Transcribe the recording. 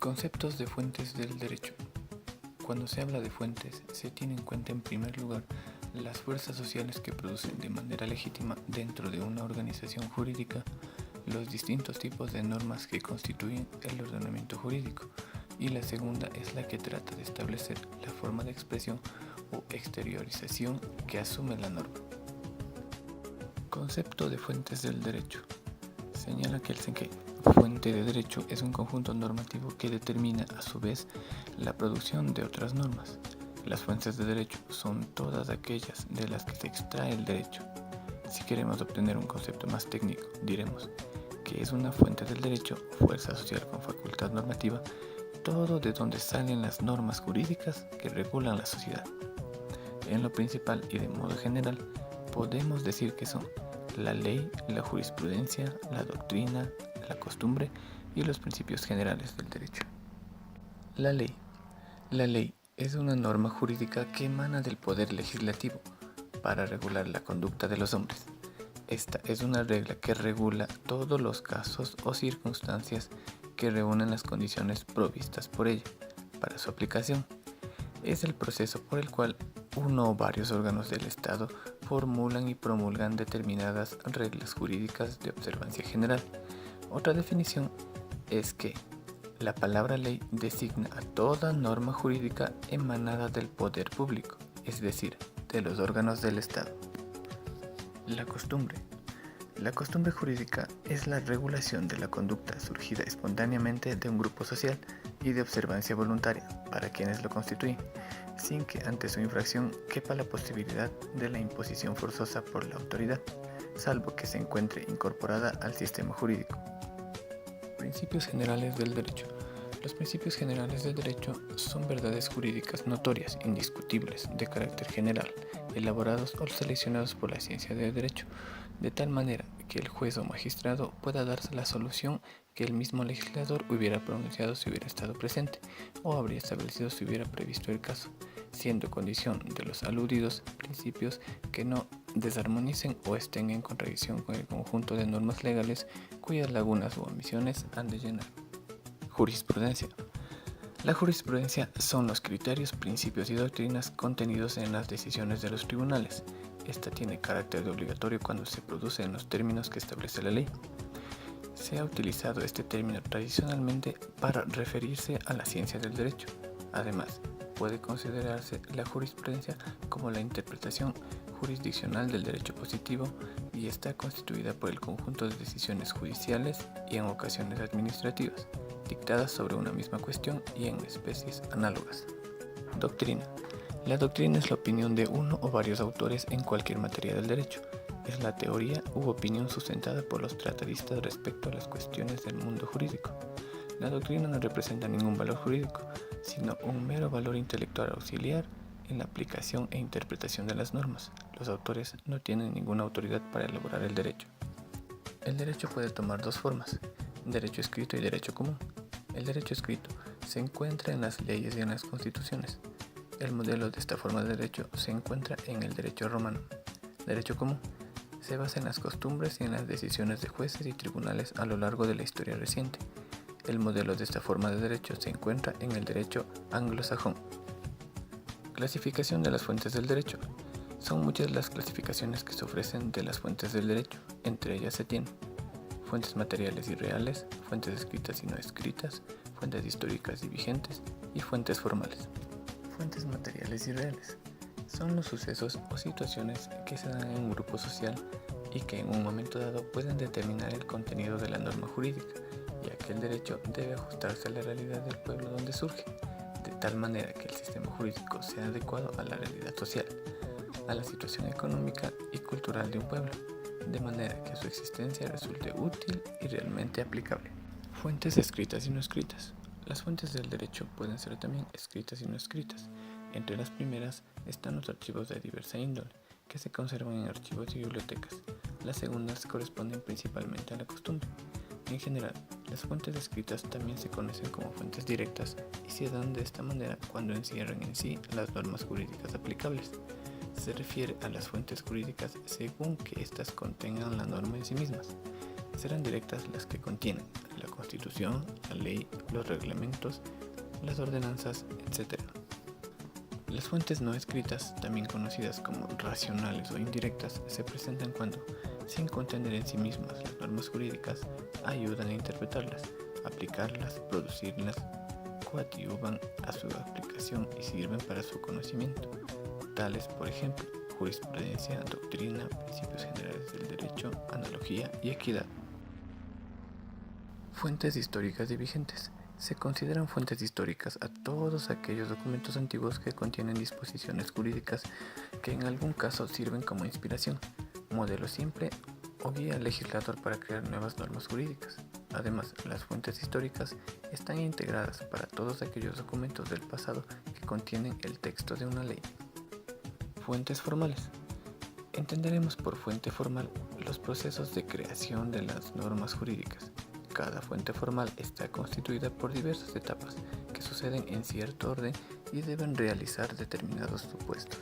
Conceptos de fuentes del derecho. Cuando se habla de fuentes, se tiene en cuenta en primer lugar las fuerzas sociales que producen de manera legítima dentro de una organización jurídica los distintos tipos de normas que constituyen el ordenamiento jurídico, y la segunda es la que trata de establecer la forma de expresión o exteriorización que asume la norma. Concepto de fuentes del derecho. Señala que fuente de derecho es un conjunto normativo que determina a su vez la producción de otras normas. Las fuentes de derecho son todas aquellas de las que se extrae el derecho. Si queremos obtener un concepto más técnico, diremos que es una fuente del derecho, fuerza social con facultad normativa, todo de donde salen las normas jurídicas que regulan la sociedad. En lo principal y de modo general, podemos decir que son la ley, la jurisprudencia, la doctrina, la costumbre y los principios generales del derecho. La ley. La ley es una norma jurídica que emana del poder legislativo para regular la conducta de los hombres. Esta es una regla que regula todos los casos o circunstancias que reúnen las condiciones provistas por ella para su aplicación. Es el proceso por el cual uno o varios órganos del Estado formulan y promulgan determinadas reglas jurídicas de observancia general. Otra definición es que la palabra ley designa a toda norma jurídica emanada del poder público, es decir, de los órganos del Estado. La costumbre. La costumbre jurídica es la regulación de la conducta surgida espontáneamente de un grupo social y de observancia voluntaria para quienes lo constituyen, sin que ante su infracción quepa la posibilidad de la imposición forzosa por la autoridad, salvo que se encuentre incorporada al sistema jurídico. Principios generales del derecho. Los principios generales del derecho son verdades jurídicas notorias, indiscutibles, de carácter general, elaborados o seleccionados por la ciencia del derecho, de tal manera que el juez o magistrado pueda darse la solución que el mismo legislador hubiera pronunciado si hubiera estado presente, o habría establecido si hubiera previsto el caso, siendo condición de los aludidos principios que no desarmonicen o estén en contradicción con el conjunto de normas legales cuyas lagunas o omisiones han de llenar. Jurisprudencia. La jurisprudencia son los criterios, principios y doctrinas contenidos en las decisiones de los tribunales. Esta tiene carácter de obligatorio cuando se produce en los términos que establece la ley. Se ha utilizado este término tradicionalmente para referirse a la ciencia del derecho. Además, puede considerarse la jurisprudencia como la interpretación jurisdiccional del derecho positivo y está constituida por el conjunto de decisiones judiciales y en ocasiones administrativas, dictadas sobre una misma cuestión y en especies análogas. Doctrina. La doctrina es la opinión de uno o varios autores en cualquier materia del derecho. Es la teoría u opinión sustentada por los tratadistas respecto a las cuestiones del mundo jurídico. La doctrina no representa ningún valor jurídico, sino un mero valor intelectual auxiliar en la aplicación e interpretación de las normas. Los autores no tienen ninguna autoridad para elaborar el derecho. El derecho puede tomar dos formas: derecho escrito y derecho común. El derecho escrito se encuentra en las leyes y en las constituciones. El modelo de esta forma de derecho se encuentra en el derecho romano. Derecho común se basa en las costumbres y en las decisiones de jueces y tribunales a lo largo de la historia reciente. El modelo de esta forma de derecho se encuentra en el derecho anglosajón. Clasificación de las fuentes del derecho. Son muchas las clasificaciones que se ofrecen de las fuentes del derecho. Entre ellas se tienen fuentes materiales y reales, fuentes escritas y no escritas, fuentes históricas y vigentes y fuentes formales. Fuentes materiales y reales son los sucesos o situaciones que se dan en un grupo social y que en un momento dado pueden determinar el contenido de la norma jurídica, ya que el derecho debe ajustarse a la realidad del pueblo donde surge, de tal manera que el sistema jurídico sea adecuado a la realidad social, a la situación económica y cultural de un pueblo, de manera que su existencia resulte útil y realmente aplicable. Fuentes escritas y no escritas. Las fuentes del derecho pueden ser también escritas y no escritas. Entre las primeras están los archivos de diversa índole, que se conservan en archivos y bibliotecas. Las segundas corresponden principalmente a la costumbre. En general, las fuentes escritas también se conocen como fuentes directas y se dan de esta manera cuando encierran en sí las normas jurídicas aplicables. Se refiere a las fuentes jurídicas según que éstas contengan la norma en sí mismas. Serán directas las que contienen la Constitución, la ley, los reglamentos, las ordenanzas, etc. Las fuentes no escritas, también conocidas como racionales o indirectas, se presentan cuando, sin contener en sí mismas las normas jurídicas, ayudan a interpretarlas, aplicarlas, producirlas, coadyuvan a su aplicación y sirven para su conocimiento, tales, por ejemplo, jurisprudencia, doctrina, principios generales del derecho, analogía y equidad. Fuentes históricas y vigentes. Se consideran fuentes históricas a todos aquellos documentos antiguos que contienen disposiciones jurídicas que en algún caso sirven como inspiración, modelo simple o guía al legislador para crear nuevas normas jurídicas. Además, las fuentes históricas están integradas para todos aquellos documentos del pasado que contienen el texto de una ley. Fuentes formales. Entenderemos por fuente formal los procesos de creación de las normas jurídicas. Cada fuente formal está constituida por diversas etapas que suceden en cierto orden y deben realizar determinados supuestos.